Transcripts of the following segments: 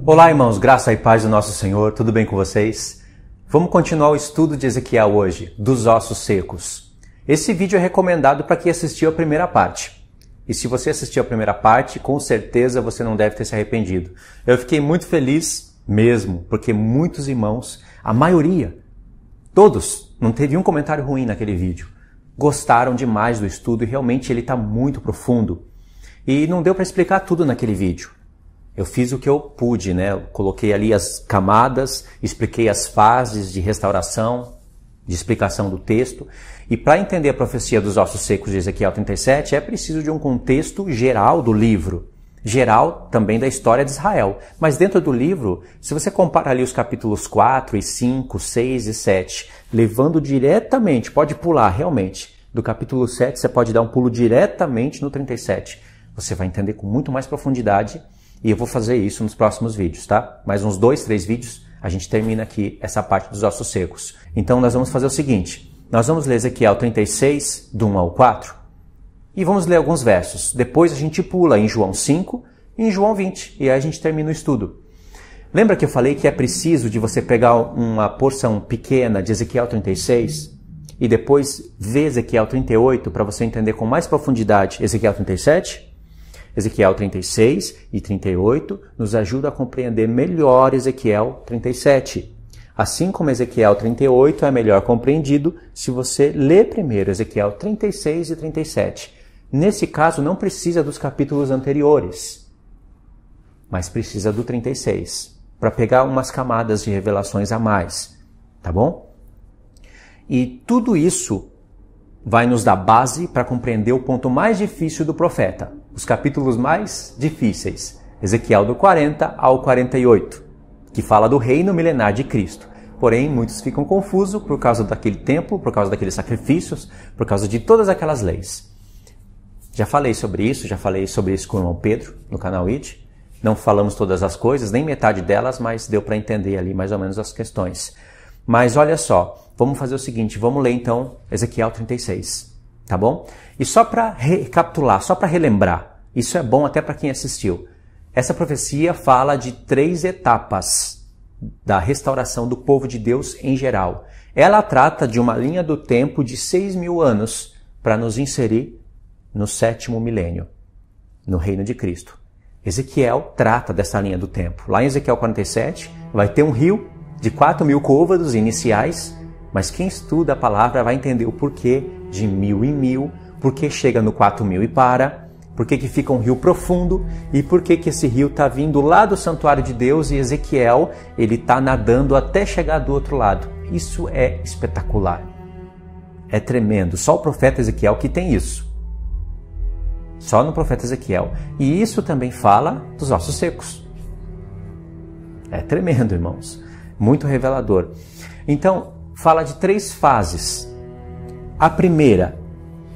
Olá, irmãos, graça e paz do nosso Senhor, tudo bem com vocês? Vamos continuar o estudo de Ezequiel hoje, dos ossos secos. Esse vídeo é recomendado para quem assistiu a primeira parte. E se você assistiu a primeira parte, com certeza você não deve ter se arrependido. Eu fiquei muito feliz mesmo, porque muitos irmãos, a maioria, todos, não teve um comentário ruim naquele vídeo. Gostaram demais do estudo e realmente ele está muito profundo. E não deu para explicar tudo naquele vídeo. Eu fiz o que eu pude, né? Eu coloquei ali as camadas, expliquei as fases de restauração, de explicação do texto. E para entender a profecia dos ossos secos de Ezequiel 37, é preciso de um contexto geral do livro. Geral também da história de Israel. Mas dentro do livro, se você compara ali os capítulos 4 e 5, 6 e 7, levando diretamente, pode pular realmente, do capítulo 7 você pode dar um pulo diretamente no 37. Você vai entender com muito mais profundidade. E eu vou fazer isso nos próximos vídeos, tá? Mais uns 2, 3 vídeos, a gente termina aqui essa parte dos ossos secos. Então nós vamos fazer o seguinte, nós vamos ler Ezequiel 36, do 1 ao 4, e vamos ler alguns versos. Depois a gente pula em João 5 e em João 20, e aí a gente termina o estudo. Lembra que eu falei que é preciso de você pegar uma porção pequena de Ezequiel 36 e depois ver Ezequiel 38 para você entender com mais profundidade Ezequiel 37? Ezequiel 36 e 38 nos ajuda a compreender melhor Ezequiel 37. Assim como Ezequiel 38 é melhor compreendido se você lê primeiro Ezequiel 36 e 37. Nesse caso não precisa dos capítulos anteriores, mas precisa do 36, para pegar umas camadas de revelações a mais, tá bom? E tudo isso vai nos dar base para compreender o ponto mais difícil do profeta, os capítulos mais difíceis, Ezequiel do 40 ao 48, que fala do reino milenar de Cristo. Porém, muitos ficam confusos por causa daquele templo, por causa daqueles sacrifícios, por causa de todas aquelas leis. Já falei sobre isso com o irmão Pedro, no canal IT. Não falamos todas as coisas, nem metade delas, mas deu para entender ali mais ou menos as questões. Mas olha só, vamos fazer o seguinte, vamos ler então Ezequiel 36, tá bom? E só para recapitular, só para relembrar, isso é bom até para quem assistiu. Essa profecia fala de 3 etapas da restauração do povo de Deus em geral. Ela trata de uma linha do tempo de 6.000 anos para nos inserir no 7º milênio, no reino de Cristo. Ezequiel trata dessa linha do tempo. Lá em Ezequiel 47 vai ter um rio de 4.000 côvados iniciais, mas quem estuda a palavra vai entender o porquê de 1.000 em 1.000, porquê chega no 4.000 e para, porquê que fica um rio profundo e porquê que esse rio está vindo lá do santuário de Deus e Ezequiel ele está nadando até chegar do outro lado. Isso é espetacular. É tremendo. Só o profeta Ezequiel que tem isso. Só no profeta Ezequiel. E isso também fala dos ossos secos. É tremendo, irmãos. Muito revelador. Então, fala de 3 fases. A primeira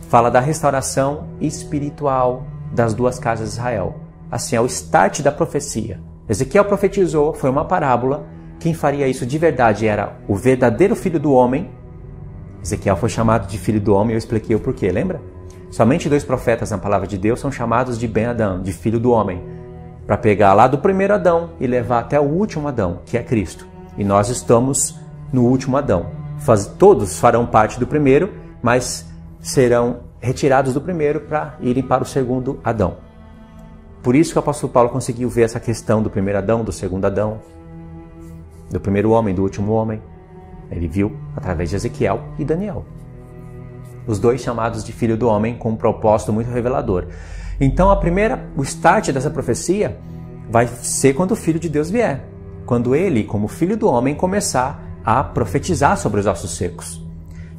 fala da restauração espiritual das 2 casas de Israel. Assim, é o start da profecia. Ezequiel profetizou, foi uma parábola. Quem faria isso de verdade era o verdadeiro filho do homem. Ezequiel foi chamado de filho do homem, eu expliquei o porquê, lembra? Somente 2 profetas na palavra de Deus são chamados de Ben Adão, de filho do homem, para pegar lá do primeiro Adão e levar até o último Adão, que é Cristo. E nós estamos no último Adão. Todos farão parte do primeiro, mas serão retirados do primeiro para irem para o segundo Adão. Por isso que o apóstolo Paulo conseguiu ver essa questão do primeiro Adão, do segundo Adão, do primeiro homem, do último homem. Ele viu através de Ezequiel e Daniel. Os 2 chamados de filho do homem com um propósito muito revelador. Então o start dessa profecia vai ser quando o Filho de Deus vier. Quando ele, como filho do homem, começar a profetizar sobre os ossos secos.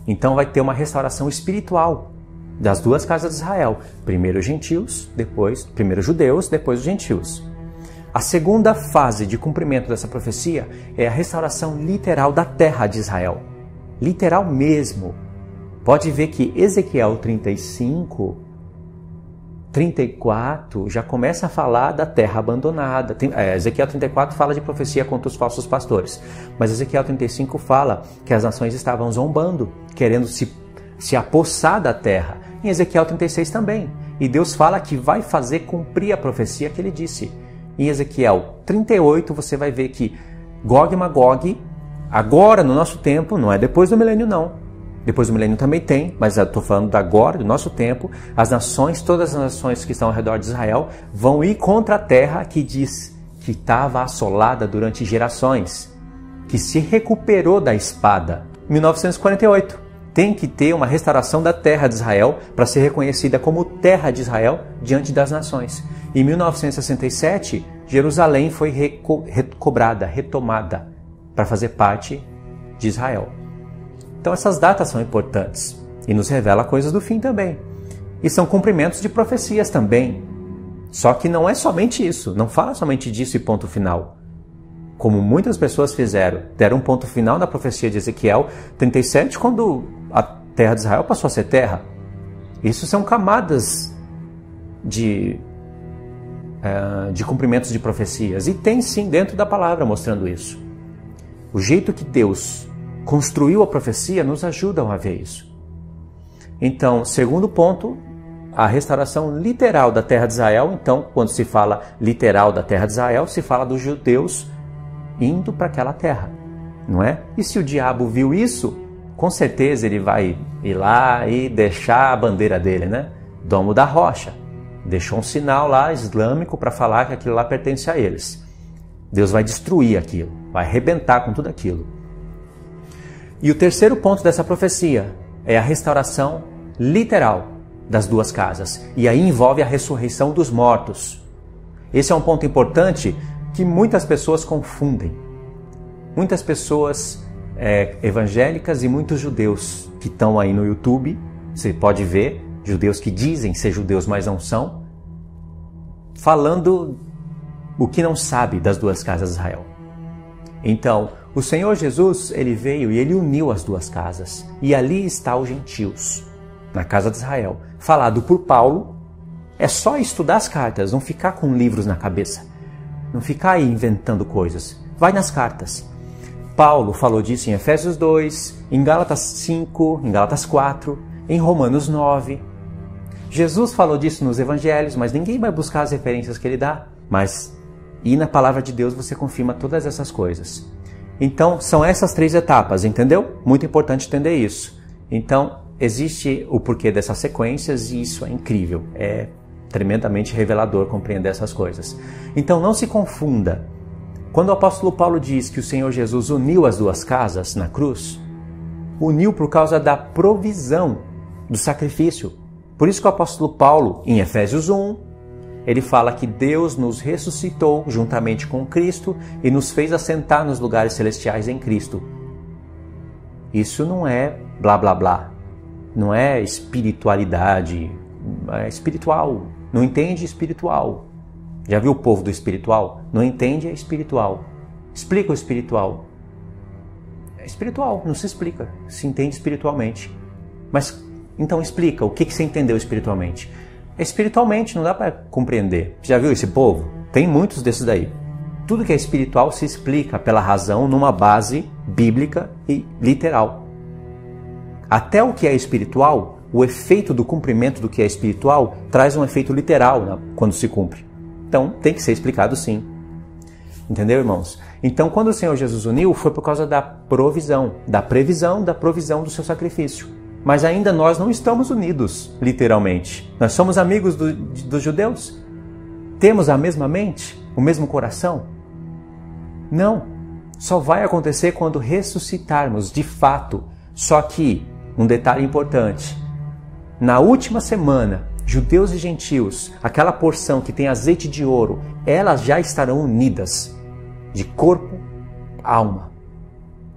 Então vai ter uma restauração espiritual das 2 casas de Israel. Primeiro os gentios, primeiro os judeus, depois os gentios. A segunda fase de cumprimento dessa profecia é a restauração literal da terra de Israel. Literal mesmo. Pode ver que Ezequiel 35... 34 já começa a falar da terra abandonada. Ezequiel 34 fala de profecia contra os falsos pastores. Mas Ezequiel 35 fala que as nações estavam zombando, querendo se apossar da terra. Em Ezequiel 36 também. E Deus fala que vai fazer cumprir a profecia que ele disse. Em Ezequiel 38 você vai ver que Gog e Magog, agora no nosso tempo, não é depois do milênio não. Depois do milênio também tem, mas eu estou falando da agora, do nosso tempo, as nações, todas as nações que estão ao redor de Israel, vão ir contra a terra que diz que estava assolada durante gerações, que se recuperou da espada. 1948. Tem que ter uma restauração da terra de Israel para ser reconhecida como terra de Israel diante das nações. Em 1967, Jerusalém foi retomada para fazer parte de Israel. Então essas datas são importantes e nos revela coisas do fim também. E são cumprimentos de profecias também. Só que não é somente isso, não fala somente disso e ponto final. Como muitas pessoas fizeram, deram um ponto final na profecia de Ezequiel 37, quando a terra de Israel passou a ser terra. Isso são camadas de cumprimentos de profecias. E tem sim dentro da palavra mostrando isso. O jeito que Deus construiu a profecia nos ajuda a ver isso. Então, segundo ponto, a restauração literal da terra de Israel. Então, quando se fala literal da terra de Israel, se fala dos judeus indo para aquela terra, não é? E se o diabo viu isso, com certeza ele vai ir lá e deixar a bandeira dele, né? Domo da rocha. Deixou um sinal lá islâmico para falar que aquilo lá pertence a eles. Deus vai destruir aquilo, vai arrebentar com tudo aquilo. E o terceiro ponto dessa profecia é a restauração literal das duas casas. E aí envolve a ressurreição dos mortos. Esse é um ponto importante que muitas pessoas confundem. Muitas pessoas evangélicas e muitos judeus que estão aí no YouTube, você pode ver, judeus que dizem ser judeus, mas não são, falando o que não sabe das duas casas de Israel. Então, o Senhor Jesus, ele veio e ele uniu as duas casas. E ali está os gentios, na casa de Israel. Falado por Paulo, é só estudar as cartas, não ficar com livros na cabeça. Não ficar aí inventando coisas. Vai nas cartas. Paulo falou disso em Efésios 2, em Gálatas 5, em Gálatas 4, em Romanos 9. Jesus falou disso nos evangelhos, mas ninguém vai buscar as referências que ele dá. Mas, e na palavra de Deus você confirma todas essas coisas. Então, são essas três etapas, entendeu? Muito importante entender isso. Então, existe o porquê dessas sequências e isso é incrível. É tremendamente revelador compreender essas coisas. Então, não se confunda. Quando o apóstolo Paulo diz que o Senhor Jesus uniu as duas casas na cruz, uniu por causa da provisão do sacrifício. Por isso que o apóstolo Paulo, em Efésios 1, ele fala que Deus nos ressuscitou juntamente com Cristo e nos fez assentar nos lugares celestiais em Cristo. Isso não é blá blá blá, não é espiritualidade, é espiritual, não entende espiritual. Já viu o povo do espiritual? Não entende é espiritual. Explica o espiritual. É espiritual, não se explica, se entende espiritualmente. Mas então explica o que você entendeu espiritualmente. Espiritualmente, não dá para compreender. Já viu esse povo? Tem muitos desses daí. Tudo que é espiritual se explica pela razão numa base bíblica e literal. Até o que é espiritual, o efeito do cumprimento do que é espiritual traz um efeito literal quando se cumpre. Então, tem que ser explicado sim. Entendeu, irmãos? Então, quando o Senhor Jesus uniu, foi por causa da provisão, da previsão, da provisão do seu sacrifício. Mas ainda nós não estamos unidos, literalmente. Nós somos amigos dos judeus? Temos a mesma mente? O mesmo coração? Não. Só vai acontecer quando ressuscitarmos, de fato. Só que, um detalhe importante. Na última semana, judeus e gentios, aquela porção que tem azeite de ouro, elas já estarão unidas. De corpo, alma,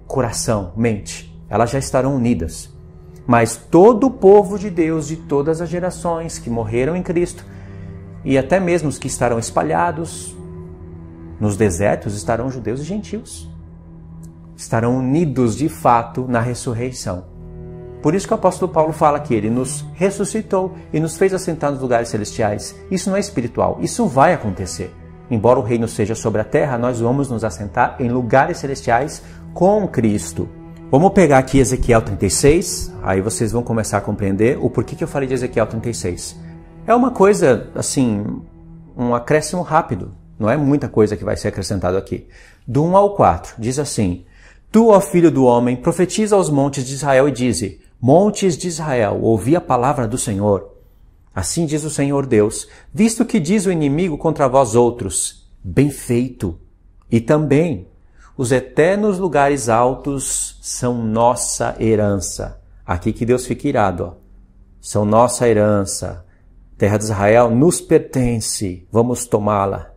coração, mente. Elas já estarão unidas. Mas todo o povo de Deus de todas as gerações que morreram em Cristo e até mesmo os que estarão espalhados nos desertos estarão judeus e gentios. Estarão unidos de fato na ressurreição. Por isso que o apóstolo Paulo fala que ele nos ressuscitou e nos fez assentar nos lugares celestiais. Isso não é espiritual, isso vai acontecer. Embora o reino seja sobre a terra, nós vamos nos assentar em lugares celestiais com Cristo. Vamos pegar aqui Ezequiel 36, aí vocês vão começar a compreender o porquê que eu falei de Ezequiel 36. É uma coisa, assim, um acréscimo rápido Não é muita coisa que vai ser acrescentado aqui. Do 1 ao 4, diz assim: Tu, ó filho do homem, profetiza aos montes de Israel e dize: Montes de Israel, ouvi a palavra do Senhor. Assim diz o Senhor Deus: Visto que diz o inimigo contra vós outros, bem feito. E também, os eternos lugares altos são nossa herança. Aqui que Deus fica irado, ó. São nossa herança. Terra de Israel nos pertence. Vamos tomá-la.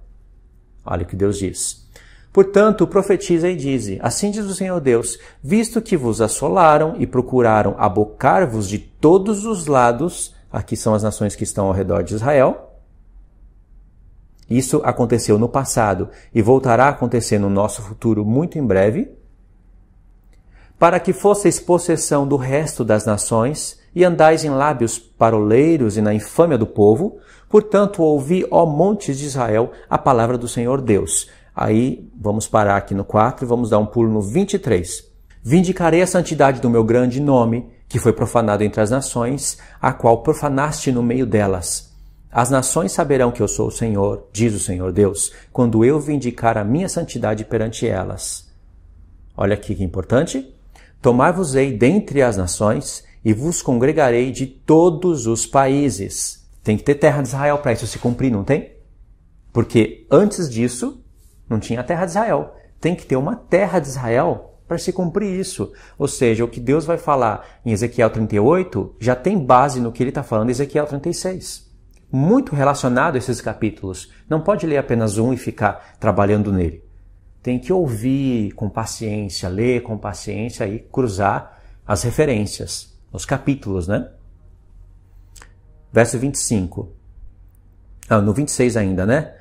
Olha o que Deus diz. Portanto, profetiza e dize: Assim diz o Senhor Deus: Visto que vos assolaram e procuraram abocar-vos de todos os lados, aqui são as nações que estão ao redor de Israel. Isso aconteceu no passado e voltará a acontecer no nosso futuro muito em breve. Para que fosseis possessão do resto das nações e andais em lábios paroleiros e na infâmia do povo, portanto ouvi, ó montes de Israel, a palavra do Senhor Deus. Aí vamos parar aqui no 4 e vamos dar um pulo no 23. Vindicarei a santidade do meu grande nome, que foi profanado entre as nações, a qual profanaste no meio delas. As nações saberão que eu sou o Senhor, diz o Senhor Deus, quando eu vindicar a minha santidade perante elas. Olha aqui que importante. Tomar-vos-ei dentre as nações e vos congregarei de todos os países. Tem que ter terra de Israel para isso se cumprir, não tem? Porque antes disso, não tinha terra de Israel. Tem que ter uma terra de Israel para se cumprir isso. Ou seja, o que Deus vai falar em Ezequiel 38 já tem base no que ele está falando em Ezequiel 36. Muito relacionado a esses capítulos. Não pode ler apenas um e ficar trabalhando nele. Tem que ouvir com paciência, ler com paciência e cruzar as referências, os capítulos, né? Verso 25. No 26 ainda, né?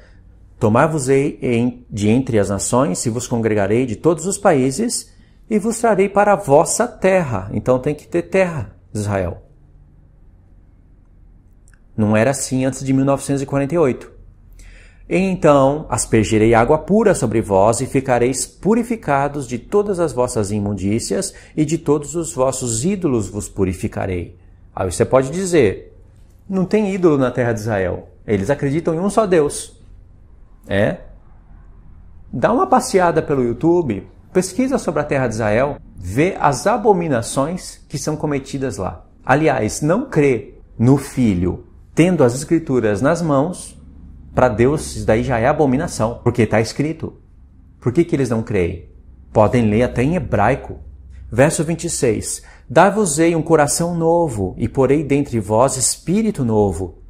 Tomar-vos-ei de entre as nações e vos congregarei de todos os países e vos trarei para a vossa terra. Então tem que ter terra de Israel. Não era assim antes de 1948. Então aspergirei água pura sobre vós e ficareis purificados de todas as vossas imundícias e de todos os vossos ídolos vos purificarei. Aí você pode dizer, não tem ídolo na terra de Israel. Eles acreditam em um só Deus. Dá uma passeada pelo YouTube, pesquisa sobre a terra de Israel, vê as abominações que são cometidas lá. Aliás, não crê no Filho tendo as Escrituras nas mãos, para Deus isso daí já é abominação, porque está escrito. Por que eles não creem? Podem ler até em hebraico. Verso 26. Dar-vos-ei um coração novo, e porei dentre vós espírito novo.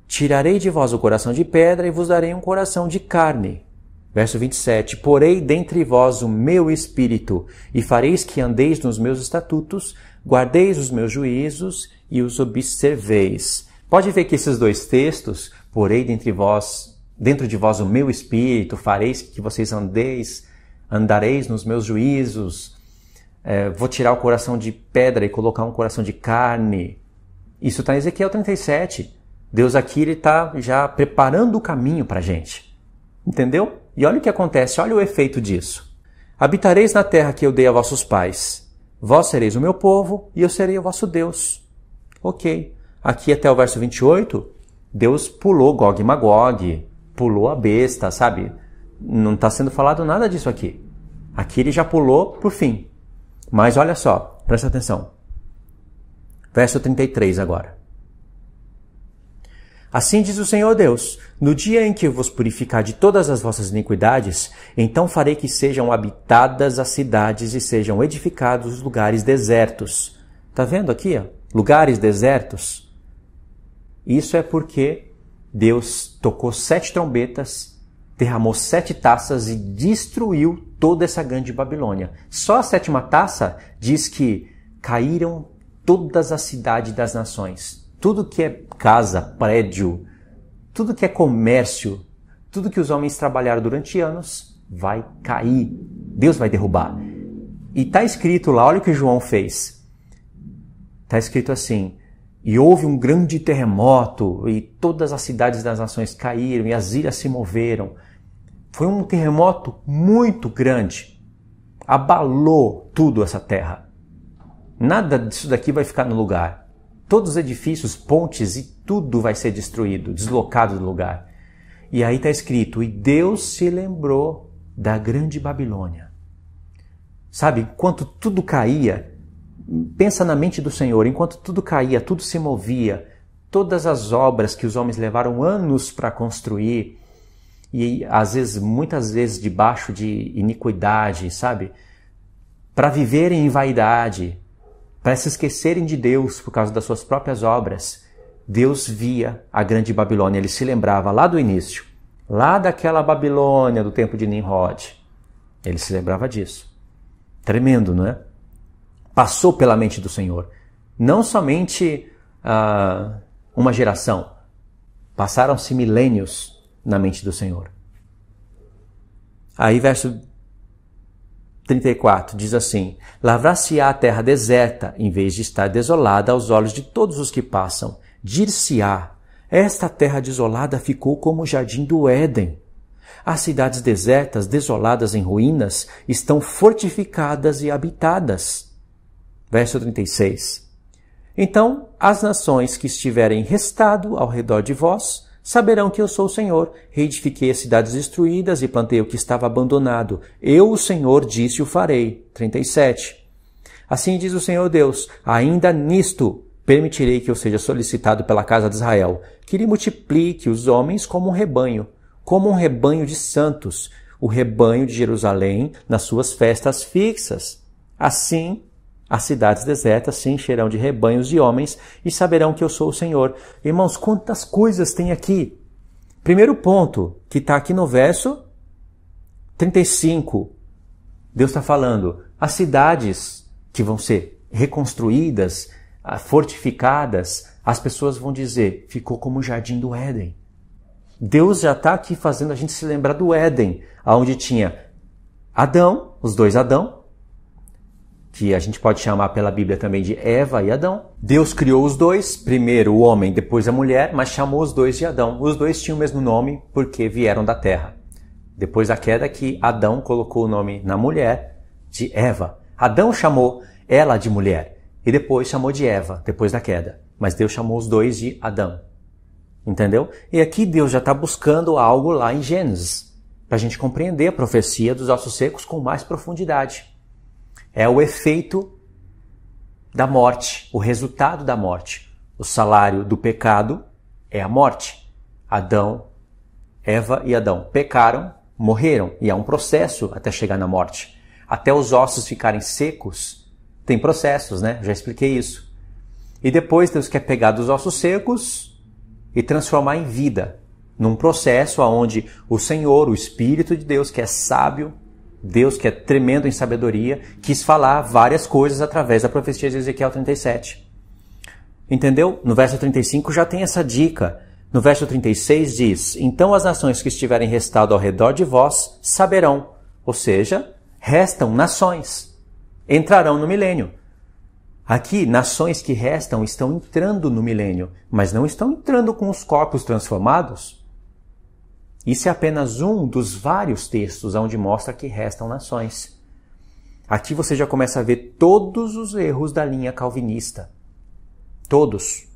Tirarei de vós o coração de pedra, e vos darei um coração de carne. Verso 27. Porei dentre vós o meu espírito, e fareis que andeis nos meus estatutos, guardeis os meus juízos, e os observeis. Pode ver que esses dois textos, porei dentro de vós o meu espírito, fareis que vocês andareis nos meus juízos, vou tirar o coração de pedra e colocar um coração de carne. Isso está em Ezequiel 37. Deus aqui está já preparando o caminho para a gente. Entendeu? E olha o que acontece, olha o efeito disso. Habitareis na terra que eu dei a vossos pais. Vós sereis o meu povo e eu serei o vosso Deus. Ok. Aqui até o verso 28, Deus pulou Gog e Magog, pulou a besta, sabe? Não está sendo falado nada disso aqui. Aqui ele já pulou para o fim. Mas olha só, presta atenção. Verso 33 agora. Assim diz o Senhor Deus, no dia em que vos purificar de todas as vossas iniquidades, então farei que sejam habitadas as cidades e sejam edificados os lugares desertos. Está vendo aqui? Lugares desertos. Isso é porque Deus tocou 7 trombetas, derramou 7 taças e destruiu toda essa grande Babilônia. Só a 7ª taça diz que caíram todas as cidades das nações. Tudo que é casa, prédio, tudo que é comércio, tudo que os homens trabalharam durante anos, vai cair. Deus vai derrubar. E está escrito lá, olha o que João fez. Está escrito assim, e houve um grande terremoto, e todas as cidades das nações caíram, e as ilhas se moveram. Foi um terremoto muito grande. Abalou tudo essa terra. Nada disso daqui vai ficar no lugar. Todos os edifícios, pontes e tudo vai ser destruído, deslocado do lugar. E aí está escrito, e Deus se lembrou da grande Babilônia. Sabe, enquanto tudo caía, pensa na mente do Senhor, enquanto tudo caía, tudo se movia, todas as obras que os homens levaram anos para construir, e às vezes, muitas vezes debaixo de iniquidade, sabe? Para viverem em vaidade, para se esquecerem de Deus por causa das suas próprias obras, Deus via a grande Babilônia, ele se lembrava lá do início, lá daquela Babilônia do tempo de Nimrod. Ele se lembrava disso. Tremendo, não é? Passou pela mente do Senhor. Não somente uma geração, passaram-se milênios na mente do Senhor. Aí verso 34 diz assim, lavrar-se-á a terra deserta, em vez de estar desolada aos olhos de todos os que passam. Dir-se-á, esta terra desolada ficou como o jardim do Éden. As cidades desertas, desoladas em ruínas, estão fortificadas e habitadas. Verso 36. Então as nações que estiverem restado ao redor de vós, saberão que eu sou o Senhor. Reedifiquei as cidades destruídas e plantei o que estava abandonado. Eu, o Senhor, disse o farei. 37. Assim diz o Senhor Deus, ainda nisto permitirei que eu seja solicitado pela casa de Israel, que lhe multiplique os homens como um rebanho de santos, o rebanho de Jerusalém nas suas festas fixas. Assim, as cidades desertas se encherão de rebanhos de homens e saberão que eu sou o Senhor. Irmãos, quantas coisas tem aqui? Primeiro ponto, que está aqui no verso 35. Deus está falando, as cidades que vão ser reconstruídas, fortificadas, as pessoas vão dizer, ficou como o jardim do Éden. Deus já está aqui fazendo a gente se lembrar do Éden, onde tinha Adão, os dois Adão, que a gente pode chamar pela Bíblia também de Eva e Adão. Deus criou os dois, primeiro o homem, depois a mulher, mas chamou os dois de Adão. Os dois tinham o mesmo nome porque vieram da terra. Depois da queda que Adão colocou o nome na mulher de Eva. Adão chamou ela de mulher e depois chamou de Eva, depois da queda. Mas Deus chamou os dois de Adão. Entendeu? E aqui Deus já está buscando algo lá em Gênesis, para a gente compreender a profecia dos ossos secos com mais profundidade. É o efeito da morte, o resultado da morte. O salário do pecado é a morte. Eva e Adão pecaram, morreram, e há um processo até chegar na morte. Até os ossos ficarem secos, tem processos, né? Já expliquei isso. E depois Deus quer pegar dos ossos secos e transformar em vida, num processo onde o Senhor, o Espírito de Deus, que é sábio, Deus que é tremendo em sabedoria, quis falar várias coisas através da profecia de Ezequiel 37. Entendeu? No verso 35 já tem essa dica. No verso 36 diz, então as nações que estiverem restado ao redor de vós saberão, ou seja, restam nações, entrarão no milênio. Aqui, nações que restam estão entrando no milênio, mas não estão entrando com os corpos transformados. Isso é apenas um dos vários textos onde mostra que restam nações. Aqui você já começa a ver todos os erros da linha calvinista. Todos.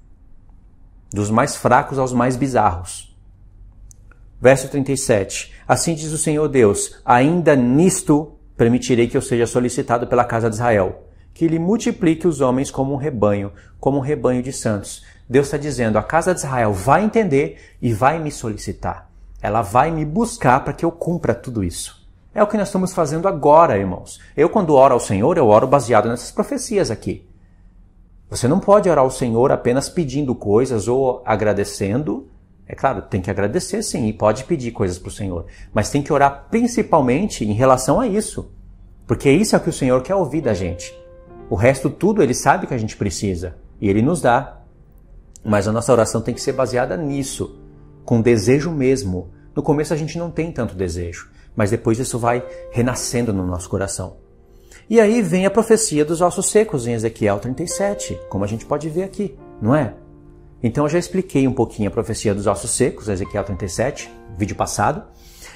Dos mais fracos aos mais bizarros. Verso 37. Assim diz o Senhor Deus, ainda nisto permitirei que eu seja solicitado pela casa de Israel, que lhe multiplique os homens como um rebanho de santos. Deus está dizendo, a casa de Israel vai entender e vai me solicitar. Ela vai me buscar para que eu cumpra tudo isso. É o que nós estamos fazendo agora, irmãos. Eu, quando oro ao Senhor, eu oro baseado nessas profecias aqui. Você não pode orar ao Senhor apenas pedindo coisas ou agradecendo. É claro, tem que agradecer sim e pode pedir coisas para o Senhor. Mas tem que orar principalmente em relação a isso. Porque isso é o que o Senhor quer ouvir da gente. O resto tudo Ele sabe que a gente precisa e Ele nos dá. Mas a nossa oração tem que ser baseada nisso, com desejo mesmo. No começo a gente não tem tanto desejo, mas depois isso vai renascendo no nosso coração. E aí vem a profecia dos ossos secos em Ezequiel 37, como a gente pode ver aqui, não é? Então eu já expliquei um pouquinho a profecia dos ossos secos, Ezequiel 37, vídeo passado,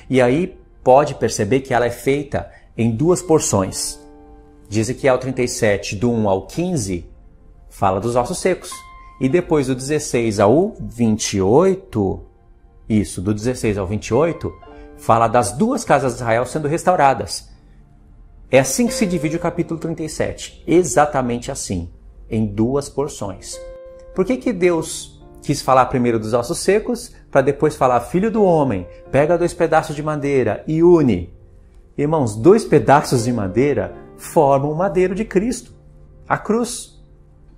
e aí pode perceber que ela é feita em duas porções. De Ezequiel 37, do 1 ao 15, fala dos ossos secos. E depois do 16 ao 28, isso, do 16 ao 28, fala das duas casas de Israel sendo restauradas. É assim que se divide o capítulo 37, exatamente assim, em duas porções. Por que Deus quis falar primeiro dos ossos secos, para depois falar, filho do homem, pega 2 pedaços de madeira e une? Irmãos, 2 pedaços de madeira formam o madeiro de Cristo, a cruz.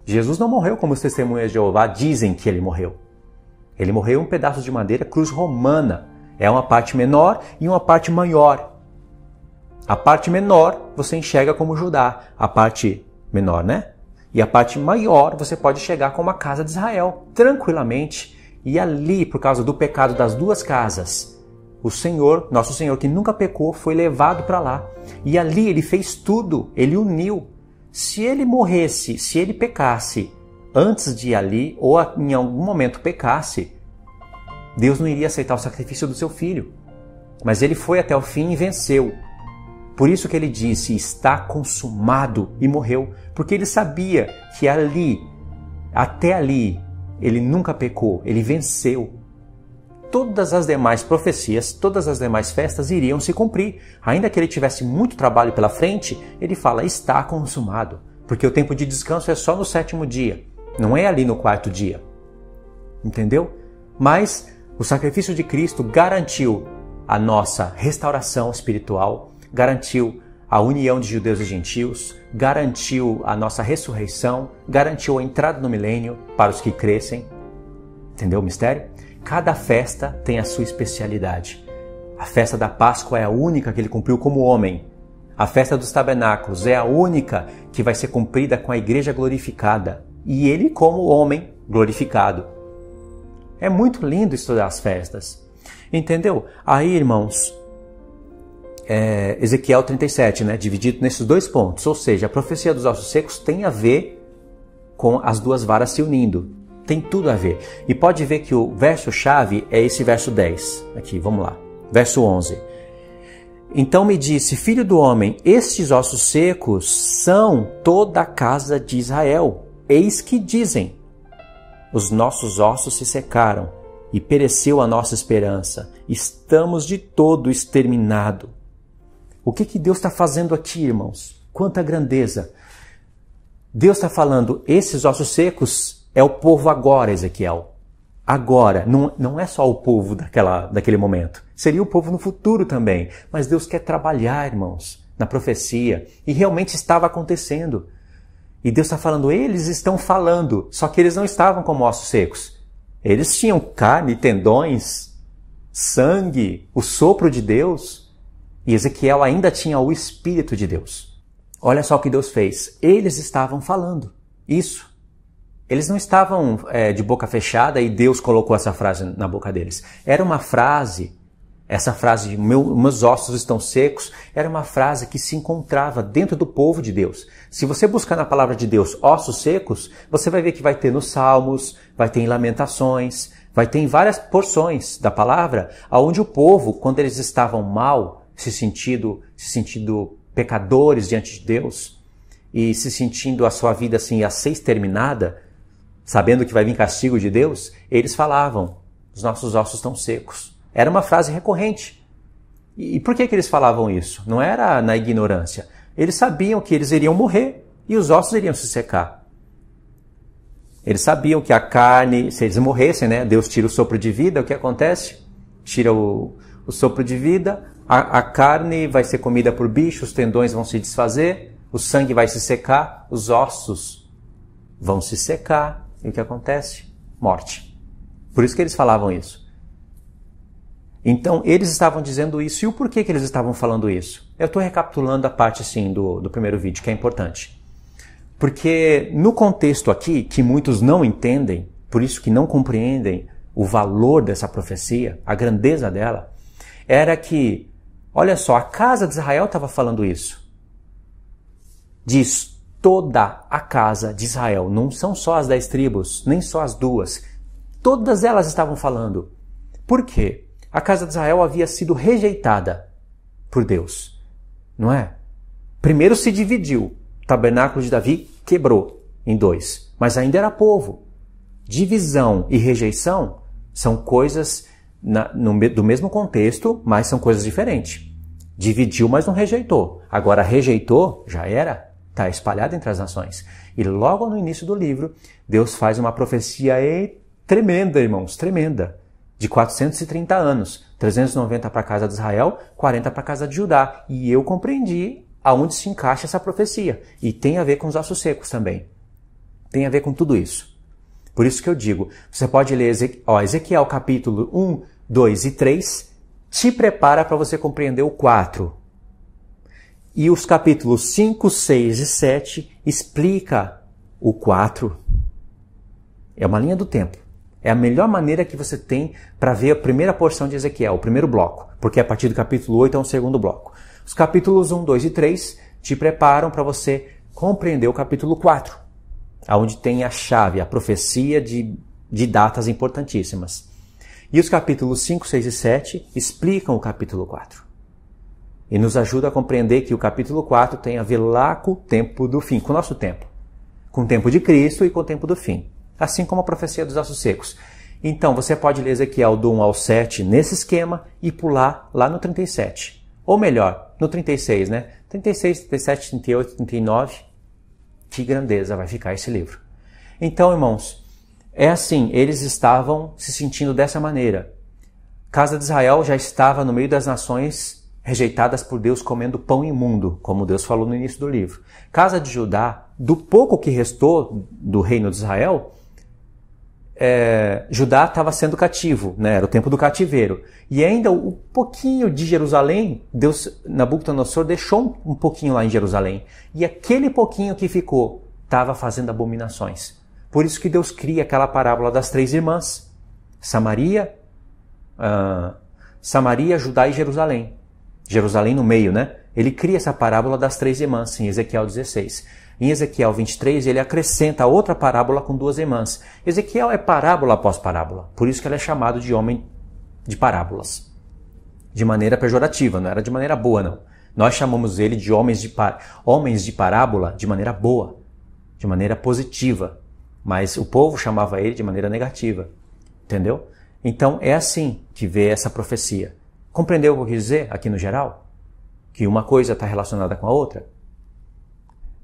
Jesus não morreu como os testemunhas de Jeová dizem que ele morreu. Ele morreu em um pedaço de madeira, cruz romana. É uma parte menor e uma parte maior. A parte menor você enxerga como Judá, a parte menor, né? E a parte maior você pode chegar como a casa de Israel, tranquilamente. E ali, por causa do pecado das duas casas, o Senhor, nosso Senhor, que nunca pecou, foi levado para lá. E ali ele fez tudo, ele uniu. Se ele morresse, se ele pecasse antes de ir ali, ou em algum momento pecasse, Deus não iria aceitar o sacrifício do seu filho. Mas ele foi até o fim e venceu. Por isso que ele disse, está consumado, e morreu. Porque ele sabia que ali, até ali, ele nunca pecou, ele venceu. Todas as demais profecias, todas as demais festas iriam se cumprir. Ainda que ele tivesse muito trabalho pela frente, ele fala, está consumado. Porque o tempo de descanso é só no 7º dia, não é ali no 4º dia. Entendeu? Mas o sacrifício de Cristo garantiu a nossa restauração espiritual, garantiu a união de judeus e gentios, garantiu a nossa ressurreição, garantiu a entrada no milênio para os que crescem. Entendeu o mistério? Cada festa tem a sua especialidade. A festa da Páscoa é a única que ele cumpriu como homem. A festa dos tabernáculos é a única que vai ser cumprida com a igreja glorificada. E ele como homem glorificado. É muito lindo estudar as festas. Entendeu? Aí, irmãos, Ezequiel 37, né? Dividido nesses 2 pontos. Ou seja, a profecia dos ossos secos tem a ver com as 2 varas se unindo. Tem tudo a ver. E pode ver que o verso-chave é esse verso 10. Aqui, vamos lá. Verso 11. Então me disse, filho do homem, estes ossos secos são toda a casa de Israel. Eis que dizem, os nossos ossos se secaram e pereceu a nossa esperança. Estamos de todo exterminados. O que Deus está fazendo aqui, irmãos? Quanta grandeza! Deus está falando, esses ossos secos é o povo agora, Ezequiel. Agora, não é só o povo daquele momento. Seria o povo no futuro também. Mas Deus quer trabalhar, irmãos, na profecia. E realmente estava acontecendo. E Deus está falando, eles estão falando, só que eles não estavam como ossos secos. Eles tinham carne, tendões, sangue, o sopro de Deus. E Ezequiel ainda tinha o Espírito de Deus. Olha só o que Deus fez. Eles estavam falando isso. Eles não estavam de boca fechada e Deus colocou essa frase na boca deles. Era uma frase, essa frase, meus ossos estão secos, era uma frase que se encontrava dentro do povo de Deus. Se você buscar na palavra de Deus ossos secos, você vai ver que vai ter nos Salmos, vai ter em Lamentações, vai ter em várias porções da palavra, onde o povo, quando eles estavam mal, se sentindo pecadores diante de Deus e se sentindo a sua vida assim a ser exterminada, sabendo que vai vir castigo de Deus, eles falavam, os nossos ossos estão secos. Era uma frase recorrente. E por que eles falavam isso? Não era na ignorância. Eles sabiam que eles iriam morrer e os ossos iriam se secar. Eles sabiam que a carne, se eles morressem, né, Deus tira o sopro de vida, o que acontece? Tira o sopro de vida, a carne vai ser comida por bichos, os tendões vão se desfazer, o sangue vai se secar, os ossos vão se secar. E o que acontece? Morte. Por isso que eles falavam isso. Então, eles estavam dizendo isso. E o porquê que eles estavam falando isso? Eu estou recapitulando a parte, sim, do primeiro vídeo, que é importante. Porque no contexto aqui, que muitos não entendem, por isso que não compreendem o valor dessa profecia, a grandeza dela, era que, olha só, a casa de Israel estava falando isso. Diz toda a casa de Israel, não são só as 10 tribos, nem só as 2. Todas elas estavam falando. Por quê? A casa de Israel havia sido rejeitada por Deus, não é? Primeiro se dividiu, o tabernáculo de Davi quebrou em 2, mas ainda era povo. Divisão e rejeição são coisas do mesmo contexto, mas são coisas diferentes. Dividiu, mas não rejeitou. Agora rejeitou, já era, está espalhado entre as nações. E logo no início do livro, Deus faz uma profecia tremenda, irmãos, tremenda, de 430 anos, 390 para a casa de Israel, 40 para a casa de Judá. E eu compreendi aonde se encaixa essa profecia. E tem a ver com os ossos secos também. Tem a ver com tudo isso. Por isso que eu digo, você pode ler Ezequiel capítulo 1, 2 e 3, te prepara para você compreender o 4. E os capítulos 5, 6 e 7 explica o 4. É uma linha do tempo. É a melhor maneira que você tem para ver a primeira porção de Ezequiel, o primeiro bloco, porque a partir do capítulo 8 é um segundo bloco. Os capítulos 1, 2 e 3 te preparam para você compreender o capítulo 4, onde tem a chave, a profecia de datas importantíssimas. E os capítulos 5, 6 e 7 explicam o capítulo 4. E nos ajuda a compreender que o capítulo 4 tem a ver lá com o tempo do fim, com o nosso tempo. Com o tempo de Cristo e com o tempo do fim. Assim como a profecia dos ossos secos. Então, você pode ler Ezequiel do 1 ao 7 nesse esquema e pular lá no 37. Ou melhor, no 36, né? 36, 37, 38, 39. Que grandeza vai ficar esse livro. Então, irmãos, é assim, eles estavam se sentindo dessa maneira. Casa de Israel já estava no meio das nações rejeitadas por Deus comendo pão imundo, como Deus falou no início do livro. Casa de Judá, do pouco que restou do reino de Israel, Judá estava sendo cativo, né? Era o tempo do cativeiro. E ainda o pouquinho de Jerusalém, Nabucodonosor deixou um pouquinho lá em Jerusalém. E aquele pouquinho que ficou estava fazendo abominações. Por isso que Deus cria aquela parábola das 3 irmãs. Samaria, Judá e Jerusalém. Jerusalém no meio, né? Ele cria essa parábola das 3 irmãs em Ezequiel 16. Em Ezequiel 23, ele acrescenta outra parábola com 2 irmãs. Ezequiel é parábola após parábola. Por isso que ele é chamado de homem de parábolas. De maneira pejorativa, não era de maneira boa, não. Nós chamamos ele de homens de parábola de maneira boa, de maneira positiva. Mas o povo chamava ele de maneira negativa. Entendeu? Então é assim que vê essa profecia. Compreendeu o que eu quis dizer aqui no geral? Que uma coisa está relacionada com a outra?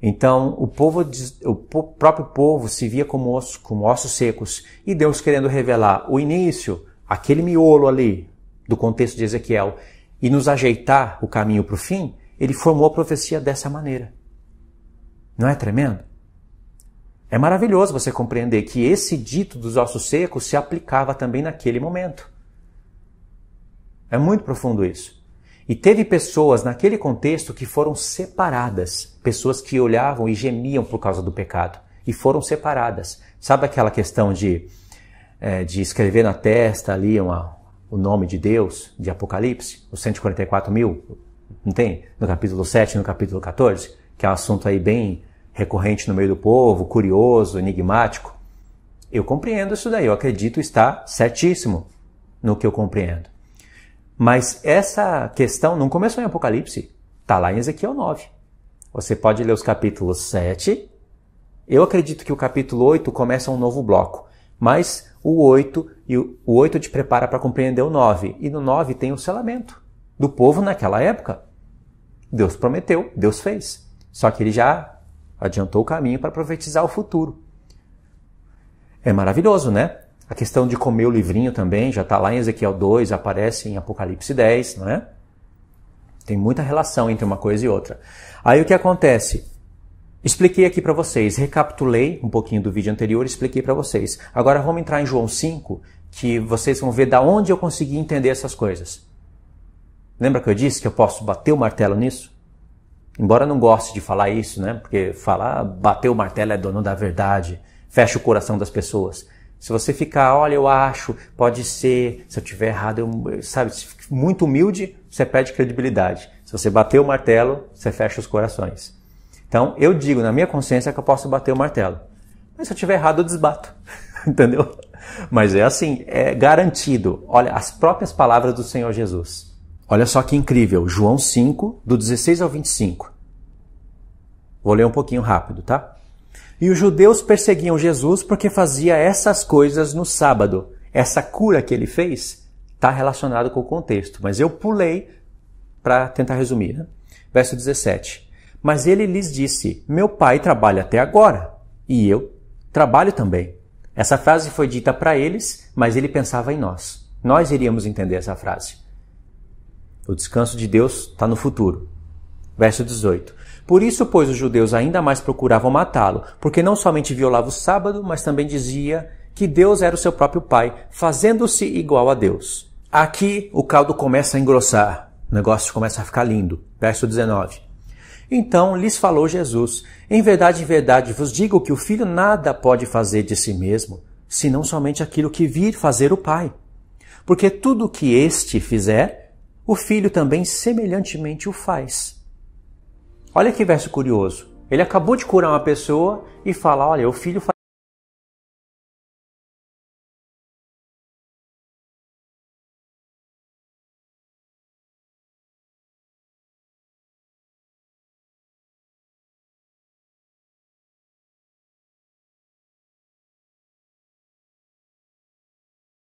Então, o próprio povo se via como ossos secos. E Deus querendo revelar o início, aquele miolo ali do contexto de Ezequiel, e nos ajeitar o caminho para o fim, ele formou a profecia dessa maneira. Não é tremendo? É maravilhoso você compreender que esse dito dos ossos secos se aplicava também naquele momento. É muito profundo isso. E teve pessoas naquele contexto que foram separadas. Pessoas que olhavam e gemiam por causa do pecado. E foram separadas. Sabe aquela questão de escrever na testa ali o nome de Deus, de Apocalipse? Os 144 mil? Não tem? No capítulo 7 e no capítulo 14? Que é um assunto aí bem recorrente no meio do povo, curioso, enigmático. Eu compreendo isso daí. Eu acredito estar certíssimo no que eu compreendo. Mas essa questão não começou em Apocalipse. Está lá em Ezequiel 9. Você pode ler os capítulos 7. Eu acredito que o capítulo 8 começa um novo bloco. Mas o 8 te prepara para compreender o 9. E no 9 tem o selamento do povo naquela época. Deus prometeu, Deus fez. Só que ele já adiantou o caminho para profetizar o futuro. É maravilhoso, né? A questão de comer o livrinho também já está lá em Ezequiel 2, aparece em Apocalipse 10, não é? Tem muita relação entre uma coisa e outra. Aí o que acontece? Expliquei aqui para vocês, recapitulei um pouquinho do vídeo anterior e expliquei para vocês. Agora vamos entrar em João 5, que vocês vão ver da onde eu consegui entender essas coisas. Lembra que eu disse que eu posso bater o martelo nisso? Embora eu não goste de falar isso, né? Porque falar bater o martelo é dono da verdade, fecha o coração das pessoas. Se você ficar, olha, eu acho, pode ser, se eu tiver errado, sabe, muito humilde, você perde credibilidade. Se você bater o martelo, você fecha os corações. Então, eu digo na minha consciência que eu posso bater o martelo. Mas se eu tiver errado, eu desbato. Entendeu? Mas é assim, é garantido. Olha, as próprias palavras do Senhor Jesus. Olha só que incrível. João 5, do 16 ao 25. Vou ler um pouquinho rápido, tá? E os judeus perseguiam Jesus porque fazia essas coisas no sábado. Essa cura que ele fez Está relacionado com o contexto, mas eu pulei para tentar resumir. Né? Verso 17. Mas ele lhes disse, meu pai trabalha até agora, e eu trabalho também. Essa frase foi dita para eles, mas ele pensava em nós. Nós iríamos entender essa frase. O descanso de Deus está no futuro. Verso 18. Por isso, pois, os judeus ainda mais procuravam matá-lo, porque não somente violava o sábado, mas também dizia que Deus era o seu próprio pai, fazendo-se igual a Deus. Aqui o caldo começa a engrossar, o negócio começa a ficar lindo. Verso 19. Então lhes falou Jesus, em verdade vos digo que o filho nada pode fazer de si mesmo, senão somente aquilo que vir fazer o pai. Porque tudo o que este fizer, o filho também semelhantemente o faz. Olha que verso curioso. Ele acabou de curar uma pessoa e fala, olha, o filho faz